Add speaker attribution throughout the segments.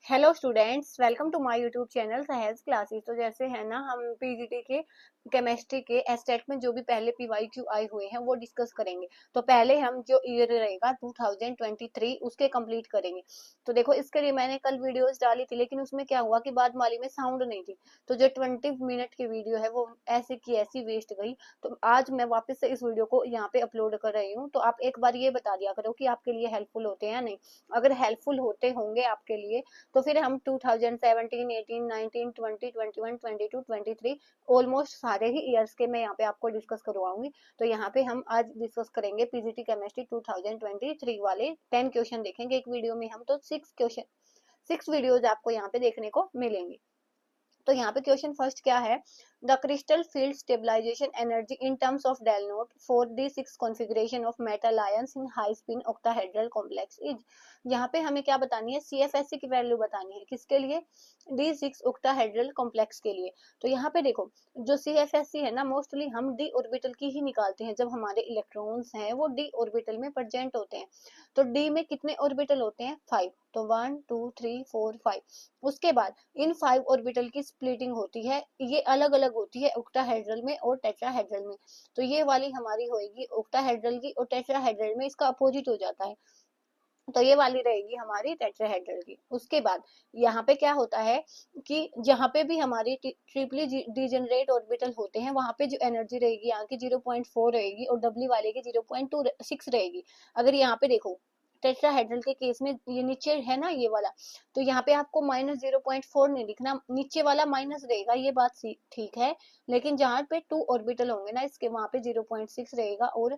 Speaker 1: Hello students, welcome to my YouTube channel Sahej classes. तो जैसे है ना, हम पीजीटी के केमिस्ट्री के एस्टेट में जो भी पहले पीवाईक्यू आए हुए हैं वो डिस्कस करेंगे। तो पहले हम जो ईयर रहेगा 2023 उसके कंप्लीट करेंगे। तो देखो, इसके लिए मैंने कल वीडियोस डाली थी, लेकिन उसमें क्या हुआ कि बाद वाली में साउंड नहीं थी, तो जो 20 मिनट की वीडियो है वो ऐसे की ऐसी वेस्ट गई। तो आज मैं वापस से इस वीडियो को यहाँ पे अपलोड कर रही हूँ। तो आप एक बार ये बता दिया करो कि आपके लिए हेल्पफुल होते हैं या नहीं। अगर हेल्पफुल होते होंगे आपके लिए तो फिर हम 2017, 18, 19, 20, 21, 22, 23 ऑलमोस्ट सारे ही ईयर्स के मैं यहाँ पे आपको डिस्कस करवाऊंगी। तो यहाँ पे हम आज डिस्कस करेंगे पीजीटी केमिस्ट्री 2023 वाले 10 क्वेश्चन देखेंगे एक वीडियो में हम। तो 6 वीडियोज आपको यहाँ पे देखने को मिलेंगे। तो यहाँ पे क्वेश्चन फर्स्ट क्या है, the crystal field stabilisation energy in terms of del naught for D6 configuration of metal ions in high spin octahedral complex is. यहाँ पे हमें क्या बतानी है, CFSC की वैल्यू बतानी है। किसके लिए? D6 ऑक्टाहेड्रल कॉम्प्लेक्स के लिए। तो यहाँ पे देखो, जो CFSC है ना, मोस्टली हम d ऑर्बिटल की ही निकालते हैं जब हमारे इलेक्ट्रॉन्स हैं वो d ऑर्बिटल में प्रेजेंट होते हैं। तो d में कितने ऑर्बिटल होते हैं? 5। तो 1 2 3 4 5। उसके बाद इन 5 ऑर्बिटल की स्प्लिटिंग होती है, ये अलग अलग होती है ऑक्टाहेड्रल में और टेट्राहेड्रल में। तो ये वाली हमारी होगी ऑक्टाहेड्रल की, और टेट्राहेड्रल में इसका अपोजिट हो जाता है। तो ये वाली रहेगी हमारी टेट्राहेड्रल की। उसके बाद यहाँ पे क्या होता है कि जहाँ पे भी हमारी ट्रिपली डिजेनरेट ऑर्बिटल होते हैं वहां पे जो एनर्जी रहेगी यहाँ की 0.4 रहेगी और डब्ल्यू वाले की 0.26 रहेगी। अगर यहाँ पे देखो, टेट्राहेड्रल के केस में ये नीचे है ना ये वाला, तो यहाँ पे आपको -0.4 नहीं लिखना, नीचे वाला माइनस रहेगा, ये बात ठीक है। लेकिन जहाँ पे 2 ऑर्बिटल होंगे ना इसके, वहां पे 0.6 रहेगा, और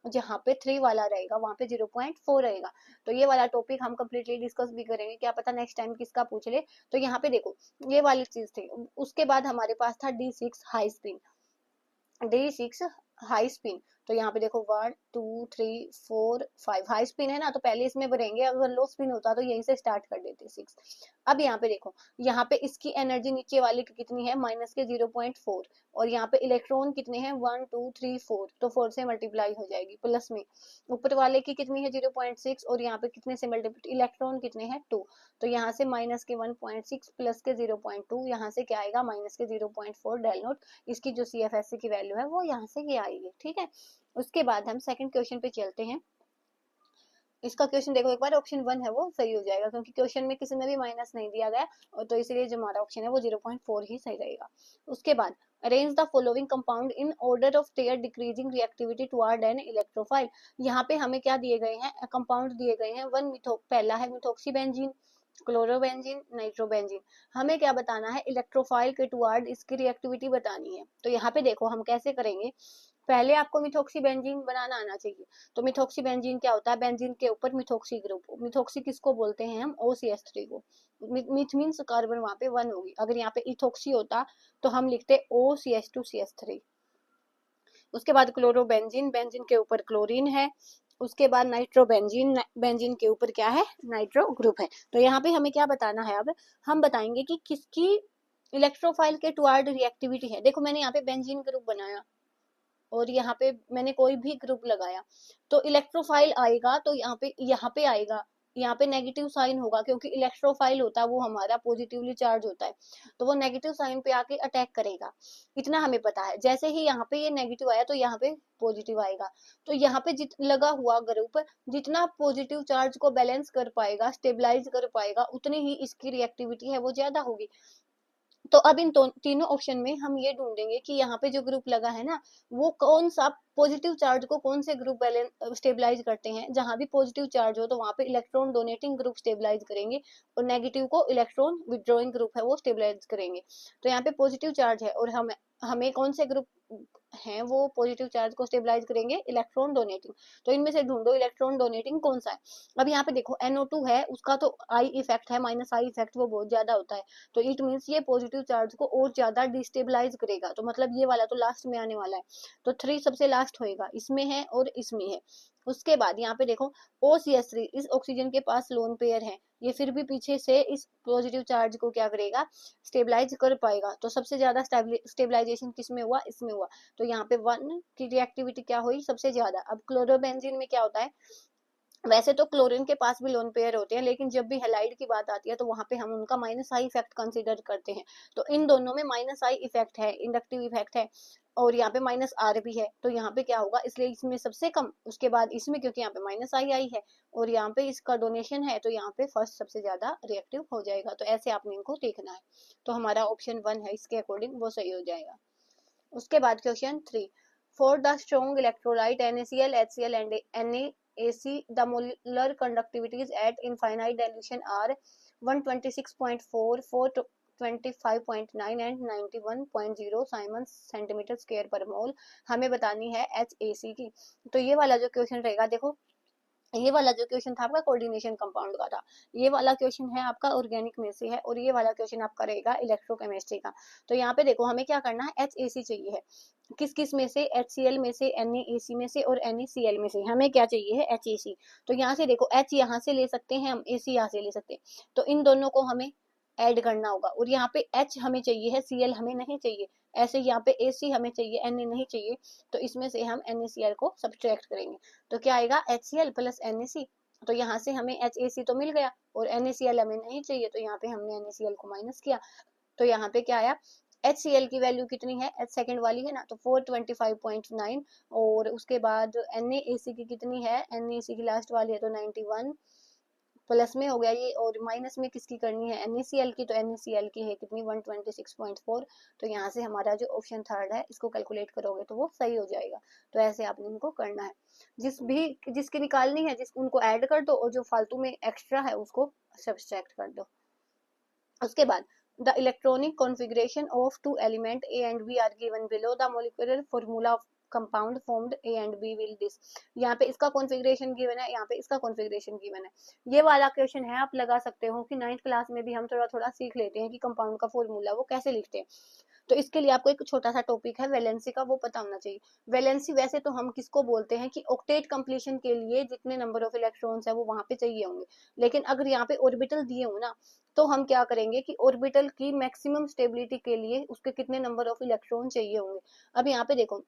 Speaker 1: जहाँ पे 3 वाला रहेगा वहां पे 0.4 रहेगा। तो ये वाला टॉपिक हम कंप्लीटली डिस्कस भी करेंगे, क्या पता नेक्स्ट टाइम किसका पूछ ले। तो यहाँ पे देखो, ये वाली चीज थी। उसके बाद हमारे पास था D6 high spin. D6 high spin, तो यहाँ पे देखो 1 2 3 4 5 हाई स्पिन है ना, तो पहले इसमें भरेंगे। अगर लो स्पिन होता तो यहीं से स्टार्ट कर देते 6। अब यहाँ पे देखो, यहाँ पे इसकी एनर्जी नीचे वाले की कितनी है? माइनस के 0.4। और यहाँ पे इलेक्ट्रॉन कितने हैं? 1 2 3 4। तो 4 से मल्टीप्लाई हो जाएगी प्लस में। ऊपर वाले की कितनी है? 0.6। और यहाँ पे कितने से मल्टीप्लाई, इलेक्ट्रॉन कितने हैं? 2। तो यहाँ से माइनस के 1.6 प्लस के 0.2, यहाँ से क्या आएगा? माइनस के 0.4 डेल नोट। इसकी जो CFSC की वैल्यू है वो यहाँ से ये आएगी, ठीक है। उसके बाद हम सेकंड क्वेश्चन पे चलते हैं। इसका क्वेश्चन देखो एक बार, ऑप्शन 1 है वो सही हो जाएगा, क्योंकि क्वेश्चन में किसी में भी माइनस नहीं दिया गया, और तो इसलिए जो हमारा ऑप्शन है वो 0.4 ही सही रहेगा। उसके बाद arrange the following compound in order of their decreasing reactivity toward an electrophile. यहाँ पे हमें क्या दिए गए हैं? कंपाउंड दिए गए हैं। पहला है मिथोक्सीबेंजीन, क्लोरोबेंजीन, नाइट्रोबेंजीन। हमें क्या बताना है? इलेक्ट्रोफाइल के टुवर्ड इसकी रिएक्टिविटी बतानी है। तो यहाँ पे देखो हम कैसे करेंगे। पहले आपको मिथोक्सीबेंजीन बनाना आना चाहिए। तो मिथोक्सीबेंजीन क्या होता है? बेंजीन के ऊपर मिथोक्सी ग्रुप। मिथोक्सी किसको बोलते हैं हम? OCH3 को। मिथ मीन्स कार्बन वहां पे 1 होगी। अगर यहाँ पे इथोक्सी होता तो हम लिखते OCH2CH3। उसके बाद क्लोरोबेंजीन, बेंजीन के ऊपर क्लोरीन है। उसके बाद नाइट्रोबेंजीन, बेंजीन के ऊपर क्या है? नाइट्रो ग्रुप है। तो यहाँ पे हमें क्या बताना है? अब हम बताएंगे कि किसकी इलेक्ट्रोफाइल के टुवर्ड रिएक्टिविटी है। देखो मैंने यहाँ पे बेंजीन ग्रुप बनाया और यहाँ पे मैंने कोई भी ग्रुप लगाया, तो इलेक्ट्रोफाइल आएगा, तो यहाँ पे आएगा। यहाँ पे नेगेटिव साइन होगा, क्योंकि इलेक्ट्रोफाइल होता है वो हमारा पॉजिटिवली चार्ज होता है, तो वो नेगेटिव साइन पे आके अटैक करेगा। इतना हमें पता है। जैसे ही यहाँ पे ये नेगेटिव आया तो यहाँ पे पॉजिटिव आएगा। तो यहाँ पे लगा हुआ ग्रुप जितना पॉजिटिव चार्ज को बैलेंस कर पाएगा, स्टेबलाइज कर पाएगा, उतनी ही इसकी रिएक्टिविटी है वो ज्यादा होगी। तो अब इन तीनों ऑप्शन में हम ये ढूंढेंगे कि यहाँ पे जो ग्रुप लगा है ना, वो कौन सा पॉजिटिव चार्ज को कौन से ग्रुप बैलेंस स्टेबलाइज करते हैं। जहां भी पॉजिटिव चार्ज हो तो वहां पे इलेक्ट्रॉन डोनेटिंग ग्रुप स्टेबलाइज करेंगे, और नेगेटिव को इलेक्ट्रॉन विड्रॉइंग ग्रुप है वो स्टेबलाइज करेंगे। तो यहाँ पे पॉजिटिव चार्ज है, और हमें कौन से ग्रुप हैं वो पॉजिटिव चार्ज को स्टेबलाइज करेंगे? Electron donating. तो इनमें से ढूंढो इलेक्ट्रॉन डोनेटिंग कौन सा है। अब यहाँ पे देखो NO2 है, उसका तो आई इफेक्ट है, माइनस आई इफेक्ट वो बहुत ज्यादा होता है। तो इट मीन्स ये पॉजिटिव चार्ज को और ज्यादा डिस्टेबलाइज करेगा। तो मतलब ये वाला तो लास्ट में आने वाला है। तो 3 सबसे लास्ट होएगा, इसमें है और इसमें है। उसके बाद यहाँ पे देखो OCH3, इस ऑक्सीजन के पास लोन पेयर है, ये फिर भी पीछे से इस पॉजिटिव चार्ज को क्या करेगा? स्टेबलाइज कर पाएगा। तो सबसे ज्यादा स्टेबलाइजेशन किसमें हुआ? इसमें हुआ। तो यहाँ पे 1 की रिएक्टिविटी क्या हुई? सबसे ज्यादा। अब क्लोरोबेंजीन में क्या होता है? वैसे तो क्लोरीन के पास भी लोन पेयर होते हैं, लेकिन जब भी हेलाइड की बात आती है तो वहां पे हम उनका माइनस आई इफेक्ट कंसीडर करते हैं। तो इन दोनों में माइनस आई इफेक्ट है, इंडक्टिव इफेक्ट है, और यहाँ पे माइनस आर भी है, तो यहाँ पे क्या होगा, इसलिए इसमें सबसे कम, उसके बाद इसमें, क्योंकि यहाँ पे माइनस आई आई है और यहाँ पे इसका डोनेशन है, तो यहाँ पे फर्स्ट सबसे ज्यादा रिएक्टिव हो जाएगा। तो ऐसे आपने इनको देखना है। तो हमारा ऑप्शन 1 है, इसके अकॉर्डिंग वो सही हो जाएगा। उसके बाद question 3, for the strong electrolyte NaCl, HCl and NaC, the molar conductivities at infinite dilution are 126.4, 425.9 and 91.0 Simon centimetre square पर मोल। हमें बतानी है HAC की। तो ये वाला जो क्वेश्चन रहेगा, देखो ये वाला जो क्वेश्चन था आपका कोऑर्डिनेशन कंपाउंड का था, ये वाला क्वेश्चन है आपका ऑर्गेनिक में से है, और ये वाला क्वेश्चन आपका रहेगा इलेक्ट्रोकेमिस्ट्री का। तो यहाँ पे देखो हमें क्या करना है, HAC चाहिए है, किस किस में से, HCl में से, NaAC में से और NaCl में से हमें क्या चाहिए है, HAC। तो यहाँ से देखो H यहाँ से ले सकते हैं हम, AC यहाँ से ले सकते हैं, तो इन दोनों को हमें ऐड करना होगा, और यहाँ पे H हमें चाहिए है, Cl हमें नहीं चाहिए, ऐसे यहाँ पे AC हमें चाहिए, Na नहीं चाहिए, तो इसमें से हम NaCl को सब्ट्रैक्ट करेंगे, तो क्या आएगा HCl प्लस NaC। तो यहाँ से हमें HAC तो मिल गया और NaCl हमें नहीं चाहिए, तो यहाँ पे हमने NaCl को माइनस किया, तो यहाँ पे क्या आया, HCl की वैल्यू कितनी है, H सेकंड वाली है ना, तो 425.9, और उसके बाद NaAC की कितनी है, NaC की लास्ट वाली है तो 91, प्लस में हो गया ये, और माइनस में किसकी करनी है, NaCl की, तो NaCl की है कितनी, 126.4। तो यहाँ से हमारा जो ऑप्शन थर्ड है, इसको कैलकुलेट करोगे तो वो सही हो जाएगा। तो ऐसे आपने इनको करना है, जिसकी निकालनी है जिस उनको ऐड कर दो, और जो फालतू में एक्स्ट्रा है उसको सब्सट्रैक्ट कर दो। उसके बाद the electronic configuration of two element A and B are given below, the molecular formula of compound formed A and B will this। यहाँ पे इसका कॉन्फ़िगरेशन गिवन है, यहाँ पे इसका कॉन्फ़िगरेशन गिवन है। ये वाला क्वेश्चन है, आप लगा सकते हो कि 9th क्लास में भी हम थोड़ा थोड़ा सीख लेते हैं कि कंपाउंड का फॉर्मूला वो कैसे लिखते हैं। तो इसके लिए आपको एक छोटा सा टॉपिक है वैलेंसी का, वो पता होना चाहिए। वैलेंसी वैसे तो हम किसको बोलते हैं कि ऑक्टेट कंप्लीशन के लिए जितने नंबर ऑफ इलेक्ट्रॉन्स है वो वहां पे चाहिए होंगे, लेकिन अगर यहाँ पे ऑर्बिटल दिए हो ना, तो हम क्या करेंगे कि ऑर्बिटल की मैक्सिमम स्टेबिलिटी के लिए उसके कितने नंबर ऑफ इलेक्ट्रॉन चाहिए होंगे। अब यहाँ पे देखो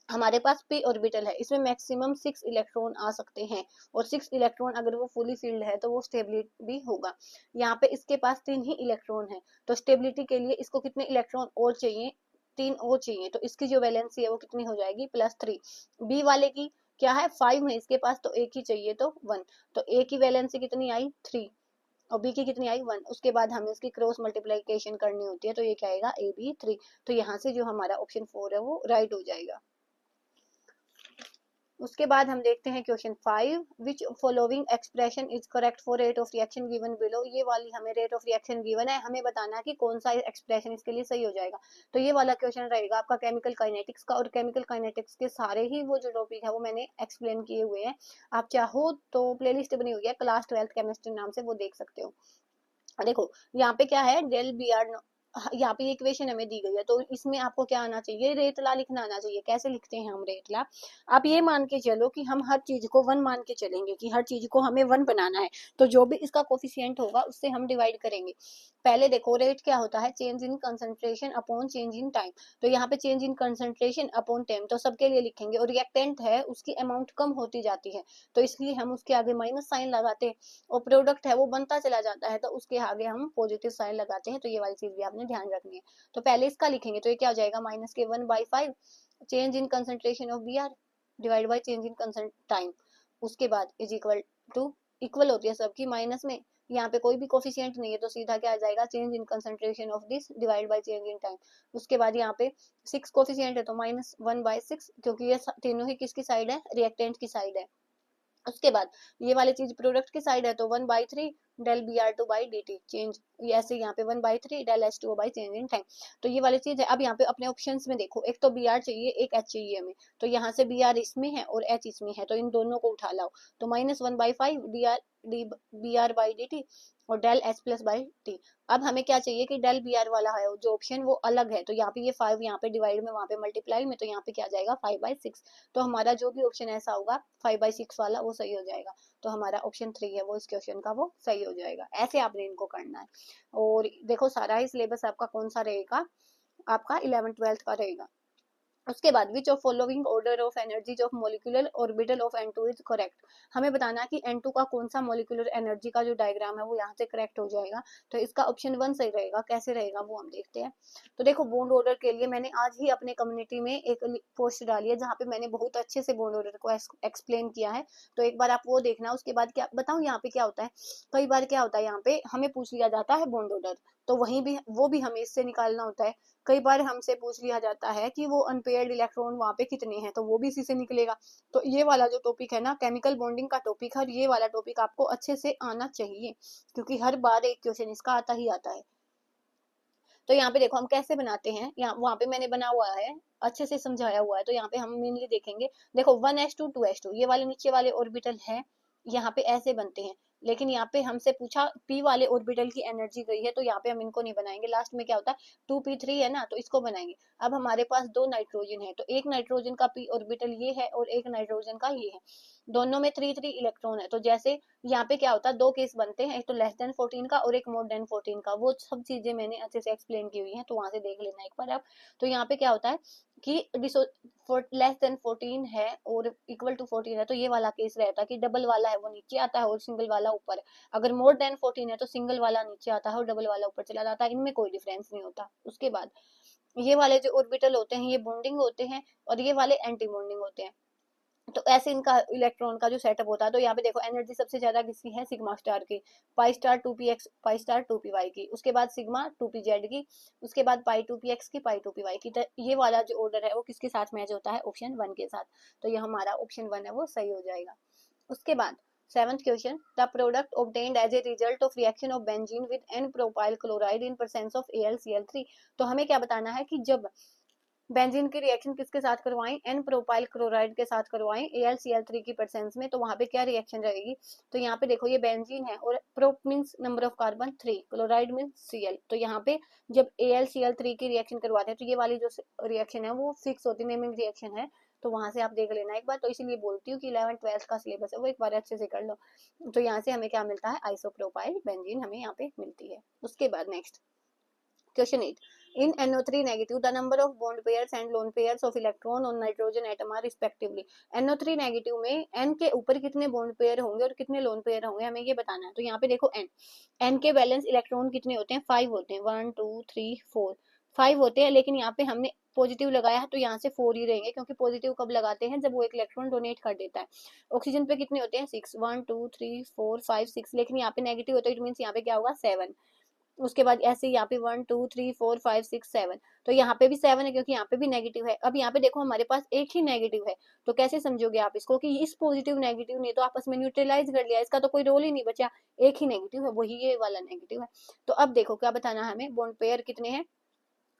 Speaker 1: हमारे पास p ऑर्बिटल है, इसमें मैक्सिमम 6 इलेक्ट्रॉन आ सकते हैं, और 6 इलेक्ट्रॉन अगर वो फुली फील्ड है तो वो स्टेबिलिटी भी होगा। यहाँ पे इसके पास 3 ही इलेक्ट्रॉन है, तो स्टेबिलिटी के लिए इसको कितने इलेक्ट्रॉन और चाहिए, 3 और चाहिए, तो इसकी जो वैलेंसी है वो कितनी हो जाएगी, +3। बी वाले की क्या है, 5 है इसके पास, तो एक ही चाहिए तो 1, तो ए की वैलेंसी कितनी आई, 3, और बी की कितनी आई, 1। उसके बाद हमें इसकी क्रॉस मल्टीप्लीकेशन करनी होती है, तो ये क्या आएगा, AB3। तो यहाँ से जो हमारा ऑप्शन 4 है वो राइट हो जाएगा। उसके बाद हम देखते हैं question 5, which following expression is correct for rate of reaction given below. ये वाली हमें रेट ऑफ रिएक्शन गिवन है, हमें बताना है कि कौन सा एक्सप्रेशन इसके लिए सही हो जाएगा। तो ये वाला क्वेश्चन रहेगा आपका केमिकल काइनेटिक्स का, और केमिकल काइनेटिक्स के सारे ही वो जो टॉपिक है वो मैंने एक्सप्लेन किए हुए हैं। आप चाहो तो प्लेलिस्ट बनी हुई है क्लास 12th केमिस्ट्री नाम से, वो देख सकते हो। देखो यहाँ पे क्या है, डेल बी आर, यहाँ पे इक्वेशन हमें दी गई है, तो इसमें आपको क्या आना चाहिए, रेतला लिखना आना चाहिए। कैसे लिखते हैं हम रेतला, आप ये मान के चलो कि हम हर चीज को 1 मान के चलेंगे, कि हर चीज को हमें 1 बनाना है, तो जो भी इसका कोफिशिएंट होगा उससे हम डिवाइड करेंगे। पहले देखो रेट क्या होता है, change in concentration upon change in time, तो यहाँ पे change in concentration upon time तो सबके लिए लिखेंगे, और रिएक्टेंट है उसकी अमाउंट कम होती जाती है, तो इसलिए हम उसके आगे माइनस साइन लगाते हैं, और प्रोडक्ट है वो बनता चला जाता है, तो उसके आगे हम पॉजिटिव साइन लगाते हैं। तो ये वाली चीज भी आपने ध्यान रखनी है। तो पहले इसका लिखेंगे, तो ये क्या हो जाएगा, -1/5 change in concentration of Br divide by change in कंसंट टाइम। उसके बाद इज इक्वल टू, इक्वल होती है सबकी माइनस में, यहाँ पे कोई भी कोफिशिएंट नहीं है, तो सीधा क्या आ जाएगा, change in concentration of this divide by change in time. उसके बाद यहाँ पे 6 कोफिशिएंट है, तो -1/6, क्योंकि ये तीनों ही किसकी साइड है, रिएक्टेंट की साइड है। उसके बाद ये वाली चीज प्रोडक्ट की साइड है, तो 1/3 डेल Br2/dt चेंज, ऐसे यहाँ पे 1/3 del H2O by change in time. तो ये वाली चीज है। अब यहाँ पे अपने ऑप्शंस में देखो, एक तो Br चाहिए, एक H चाहिए हमें, तो यहाँ से Br इसमें है और H इसमें है, तो इन दोनों को उठा लाओ, तो -1/5 Br/dt और del H plus by t. अब हमें क्या चाहिए कि डेल Br वाला है जो ऑप्शन वो अलग है, तो यहाँ पे ये 5 यहाँ पे डिवाइड में, वहाँ पे मल्टीप्लाई में, तो यहाँ पे क्या आ जाएगा 5/6। तो हमारा जो भी ऑप्शन ऐसा होगा 5/6 वाला वो सही हो जाएगा। तो हमारा ऑप्शन 3 है वो इस क्वेश्चन का वो सही हो जाएगा। ऐसे आपने इनको करना है। और देखो सारा ही सिलेबस आपका कौन सा रहेगा, आपका 11th 12th का रहेगा। उसके बाद which of following order of energies of molecular orbital of N2 is correct. हमें बताना है कि N2 का कौन सा मोलिकुलर एनर्जी का जो डायग्राम है वो यहाँ से करेक्ट हो जाएगा। तो इसका ऑप्शन 1 सही रहेगा। कैसे रहेगा वो हम देखते हैं। तो देखो बॉन्ड ऑर्डर के लिए मैंने आज ही अपने कम्युनिटी में एक पोस्ट डाली है जहाँ पे मैंने बहुत अच्छे से बॉन्ड ऑर्डर को एक्सप्लेन किया है। तो एक बार आप वो देखना। उसके बाद क्या बताऊँ यहाँ पे क्या होता है, कई बार क्या होता है यहाँ पे हमें पूछ लिया जाता है बॉन्ड ऑर्डर, तो वहीं भी वो भी हमें इससे निकालना होता है। कई बार हमसे पूछ लिया जाता है कि वो अनपेयर्ड इलेक्ट्रॉन वहां पे कितने हैं, तो वो भी इसी से निकलेगा। तो ये वाला जो टॉपिक है ना केमिकल बॉन्डिंग का टॉपिक है, और ये वाला टॉपिक आपको अच्छे से आना चाहिए क्योंकि हर बार एक क्वेश्चन इसका आता ही आता है। तो यहाँ पे देखो हम कैसे बनाते हैं, यहाँ वहां पे मैंने बना हुआ है, अच्छे से समझाया हुआ है। तो यहाँ पे हम मेनली देखेंगे। देखो 1s2 2s2 ये वाले नीचे वाले ऑर्बिटल है, यहाँ पे ऐसे बनते हैं। लेकिन यहाँ पे हमसे पूछा p वाले ऑर्बिटल की एनर्जी गई है, तो यहाँ पे हम इनको नहीं बनाएंगे। लास्ट में क्या होता है 2p3 है ना, तो इसको बनाएंगे। अब हमारे पास दो नाइट्रोजन है, तो एक नाइट्रोजन का p ऑर्बिटल ये है और एक नाइट्रोजन का ये है। दोनों में 3 3 इलेक्ट्रॉन है। तो जैसे यहाँ पे क्या होता है दो केस बनते हैं, एक तो लेस देन 14 का और एक मोर देन 14 का। वो सब चीजें मैंने अच्छे से एक्सप्लेन की हुई है, तो वहां से देख लेना एक बार आप। तो यहाँ पे क्या होता है कि लेस देन 14 है और इक्वल टू 14 है, तो ये वाला केस रहता है कि डबल वाला है वो नीचे आता है और सिंगल वाला ऊपर। अगर मोर देन 14 है तो सिंगल वाला नीचे आता है और डबल वाला ऊपर चला जाता है। इनमें कोई डिफरेंस नहीं होता। उसके बाद ये वाले जो ऑर्बिटल होते हैं ये बॉन्डिंग होते हैं और ये वाले एंटी बॉन्डिंग होते हैं। तो ऐसे इनका इलेक्ट्रॉन का जो सेटअप होता है। तो यहाँ पे देखो एनर्जी सबसे ज्यादा किसकी है, सिग्मा स्टार की, pi star 2p x pi star 2p y की, उसके बाद सिग्मा 2p z की, उसके बाद पाई 2p x की, पाई 2p y की। तो ये वाला जो ऑर्डर है वो किसके साथ मैच होता है, ऑप्शन 1 के साथ। तो ये हमारा ऑप्शन 1 है वो सही हो जाएगा। उसके बाद seventh question, the product obtained as a result of reaction of benzene with n propyl chloride in presence of AlCl3। तो हमें क्या बताना है कि जब बेंजीन की रिएक्शन किसके साथ करवाएं, एन प्रोपाइल क्लोराइड के साथ करवाएं AlCl3 की प्रेजेंस में, तो वहां पे क्या रिएक्शन रहेगी। तो यहाँ पे देखो ये बेंजीन है और prop means number of carbon 3, chloride means Cl। तो यहाँ पे जब AlCl3 की रिएक्शन करवाते हैं तो ये वाली जो रिएक्शन है वो फिक्स होती है, नेमिंग रिएक्शन है। तो वहां से आप देख लेना एक बार। तो इसीलिए बोलती हूँ कि 11th 12th का सिलेबस है वो एक बार अच्छे से कर लो। तो यहाँ से हमें क्या मिलता है, आइसोप्रोपाइल बेंजीन हमें यहाँ पे मिलती है। उसके बाद next question 8, in NO3 negative the number of bond pairs and lone pairs of electron on nitrogen atom are respectively। NO3 negative में n के ऊपर कितने बॉन्ड पेयर होंगे और कितने लोन पेयर होंगे हमें ये बताना है। तो यहाँ पे देखो n के बैलेंस इलेक्ट्रॉन कितने होते हैं, 5 होते हैं, 1 2 3 4 5 होते हैं। लेकिन यहाँ पे हमने पॉजिटिव लगाया है तो यहाँ से 4 ही रहेंगे, क्योंकि पॉजिटिव कब लगाते हैं, जब वो एक इलेक्ट्रॉन डोनेट कर देता है। ऑक्सीजन पे कितने होते हैं 6, 1 2 3 4 5 6। लेकिन यहाँ पे नेगेटिव होता है, इट मीन्स यहाँ पे क्या होगा 7। उसके बाद ऐसे यहाँ पे 1 2 3 4 5 6 7। तो यहाँ पे भी 7 है क्योंकि यहाँ पे भी नेगेटिव है। अब यहाँ पे देखो हमारे पास एक ही नेगेटिव है, तो कैसे समझोगे आप इसको कि इस पॉजिटिव नेगेटिव ने तो आपस में न्यूट्रलाइज कर लिया, इसका तो कोई रोल ही नहीं बचा, एक ही नेगेटिव है वही ये वाला नेगेटिव है। तो अब देखो क्या बताना है हमें, बॉन्ड पेयर कितने हैं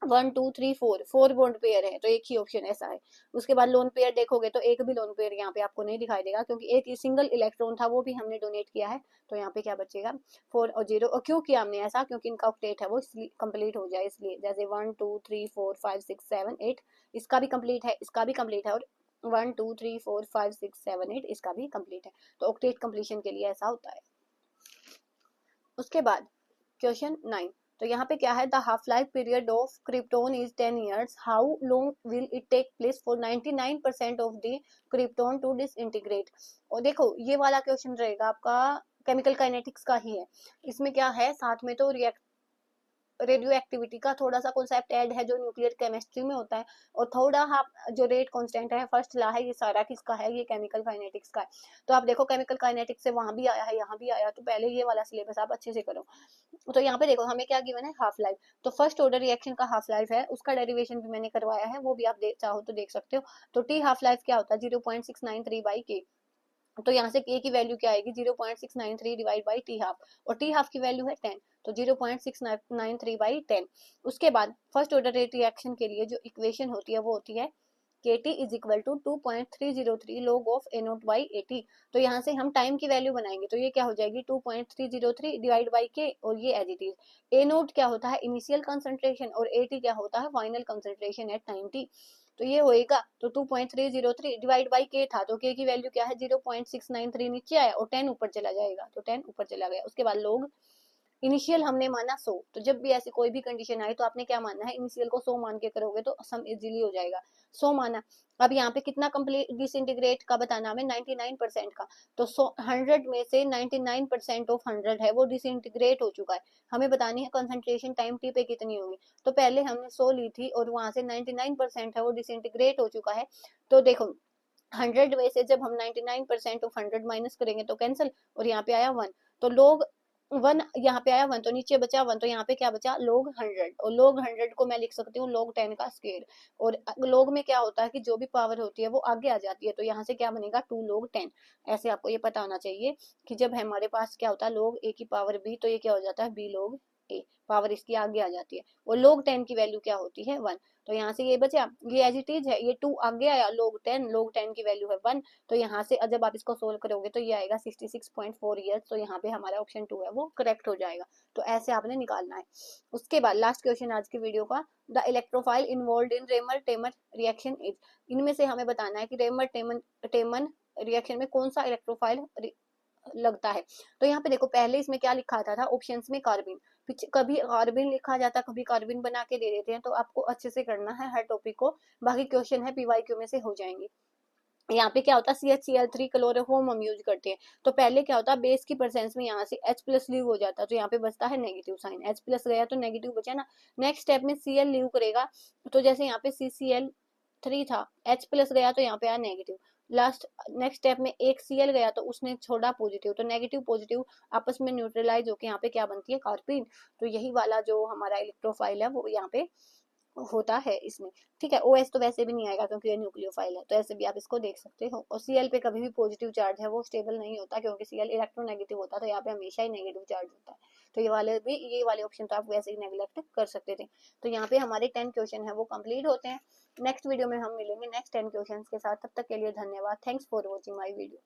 Speaker 1: 1 2 3 4, 4 बॉन्ड पेयर है, तो एक ही ऑप्शन ऐसा है। उसके बाद लोन पेयर देखोगे तो एक भी लोन पेयर यहाँ पे आपको नहीं दिखाई देगा, क्योंकि एक सिंगल इलेक्ट्रॉन था वो भी हमने डोनेट किया है। तो यहाँ पे क्या बचेगा 4 और 0। और क्यों किया हमने ऐसा, क्योंकि इनका ऑक्टेट है वो कंप्लीट हो जाए इसलिए। जैसे 1 2 3 4 5 6 7 8 इसका भी कंप्लीट है, इसका भी कंप्लीट है, और 1 2 3 4 5 6 7 8 इसका भी कंप्लीट है। तो ऑक्टेट कंप्लीशन के लिए ऐसा होता है। उसके बाद क्वेश्चन 9, तो यहाँ पे क्या है, the half life period of krypton is 10 years, how long will it take place for 99% of the krypton to disintegrate. और देखो ये वाला क्वेश्चन रहेगा आपका केमिकल काइनेटिक्स का ही है। इसमें क्या है साथ में तो रेडियो एक्टिविटी का थोड़ा सा कॉन्सेप्ट ऐड है जो न्यूक्लियर केमिस्ट्री में होता है, और थोड़ा हाफ जो रेट कांस्टेंट है फर्स्ट ला है, ये सारा किसका है, ये केमिकल काइनेटिक्स का है। तो आप देखो केमिकल काइनेटिक्स से वहां भी आया है यहाँ भी आया, तो पहले ये वाला सिलेबस आप अच्छे से करो। तो यहाँ पे देखो हमें क्या गिवन है, हाफ लाइफ। तो फर्स्ट ऑर्डर रिएक्शन का हाफ लाइफ है, उसका डेरिवेशन भी मैंने करवाया है, वो भी आप चाहो तो देख सकते हो। तो टी हाफ लाइफ क्या होता है 0.693/k। तो यहाँ से k की वैल्यू क्या आएगी 0.693 डिवाइड बाई टी हाफ, और टी हाफ की वैल्यू है 10, तो 0.693/10। उसके बाद फर्स्ट ऑर्डर रेट रिएक्शन के लिए जो इक्वेशन होती है वो होती है KT is equal to 2.303 log of A0/AT। तो यहाँ से हम टाइम की वैल्यू बनाएंगे, तो ये क्या हो जाएगी 2.303 डिवाइड बाई के, और ये एज इट इज। A0 क्या होता है इनिशियल कंसंट्रेशन, और AT क्या होता है final concentration at time t। तो ये होएगा, तो 2.303 डिवाइड बाई के था, तो के की वैल्यू क्या है 0.693 नीचे आया और 10 ऊपर चला जाएगा, तो 10 ऊपर चला गया। उसके बाद लोग इनिशियल हमने माना 100, तो जब भी ऐसी कोई भी कंडीशन आई तो आपने क्या मानना है, इनिशियल को 100 मान के करोगे तो सम इजीली हो जाएगा। 100 माना। अब यहाँ पे कितना कंप्लीट डिसइंटीग्रेट का बताना हमें, 99% का। तो 100 में से 99% ऑफ 100 है वो डिसइंटीग्रेट हो चुका है। हमें बतानी है कंसंट्रेशन टाइम टी पे कितनी होगी। तो पहले हमने 100 ली थी और वहां से 99% है वो डिसइंटीग्रेट हो चुका है। तो देखो 100 में से जब हम 99% ऑफ 100 माइनस करेंगे तो कैंसिल, और यहाँ पे आया 1, तो लोग 1, यहाँ पे आया 1 तो नीचे बचा 1, तो यहाँ पे क्या बचा, लोग 100, और लोग 100 को मैं लिख सकती हूँ लोग 10 का स्क्वायर। और लोग में क्या होता है कि जो भी पावर होती है वो आगे आ जाती है, तो यहाँ से क्या बनेगा 2 लोग 10। ऐसे आपको ये पता होना चाहिए कि जब हमारे पास क्या होता है लोग ए की पावर बी, तो ये क्या हो जाता है बी लोग ए, पावर इसकी आगे आ जाती है। और लोग 10 की वैल्यू क्या होती है 1, तो यहाँ से ये बचा, ये एज इट इज है, ये 2 आगे आया, लोग 10 की वैल्यू है 1। तो यहाँ से जब आप इसको सोल्व करोगे तो ये आएगा 66.4 ईयर्स, तो यहाँ पे हमारा ऑप्शन 2 है वो करेक्ट हो जाएगा। तो ऐसे आपने निकालना है। उसके बाद लास्ट क्वेश्चन आज की वीडियो का, the electrophile involve in Reimer Tiemann reaction is, इनमें से हमें बताना है कि रेमर टेमन रिएक्शन में कौन सा इलेक्ट्रोफाइल लगता है। तो यहाँ पे देखो पहले इसमें क्या लिखा था ऑप्शंस में कार्बिन, कभी कार्बिन लिखा जाता कभी कार्बिन बना के दे देते हैं, तो आपको अच्छे से करना है हर टॉपिक को, बाकी क्वेश्चन है पीवाईक्यू में से हो जाएंगे। यहाँ पे क्या होता है CHCl3 क्लोरोफॉर्म हम यूज करते हैं, तो पहले क्या होता है बेस की प्रेजेंस में यहाँ से H प्लस लीव हो जाता है, तो यहाँ पे बचता है नेगेटिव साइन, H प्लस गया तो नेगेटिव बचा ना। नेक्स्ट स्टेप में Cl लीव करेगा, तो जैसे यहाँ पे CCl3 था, H प्लस गया तो यहाँ पे आया नेगेटिव। लास्ट नेक्स्ट स्टेप में एक Cl गया तो उसने छोड़ा पॉजिटिव, तो नेगेटिव पॉजिटिव आपस में न्यूट्रलाइज होकर यहाँ पे क्या बनती है कार्बिन। तो यही वाला जो हमारा इलेक्ट्रोफाइल है वो यहाँ पे होता है इसमें। ठीक है, OS तो वैसे भी नहीं आएगा क्योंकि ये न्यूक्लियोफाइल है, तो ऐसे भी आप इसको देख सकते हो। और Cl पे कभी भी पॉजिटिव चार्ज है वो स्टेबल नहीं होता, क्योंकि Cl इलेक्ट्रोनेगेटिव होता है, तो यहाँ पे हमेशा ही नेगेटिव चार्ज होता है। तो ये वाले ऑप्शन तो आप वैसे ही नेग्लेक्ट कर सकते थे। तो यहाँ पे हमारे 10 क्वेश्चन है वो कंप्लीट होते हैं। नेक्स्ट वीडियो में हम मिलेंगे नेक्स्ट 10 क्वेश्चन के साथ, तब तक के लिए धन्यवाद। Thanks for watching my video.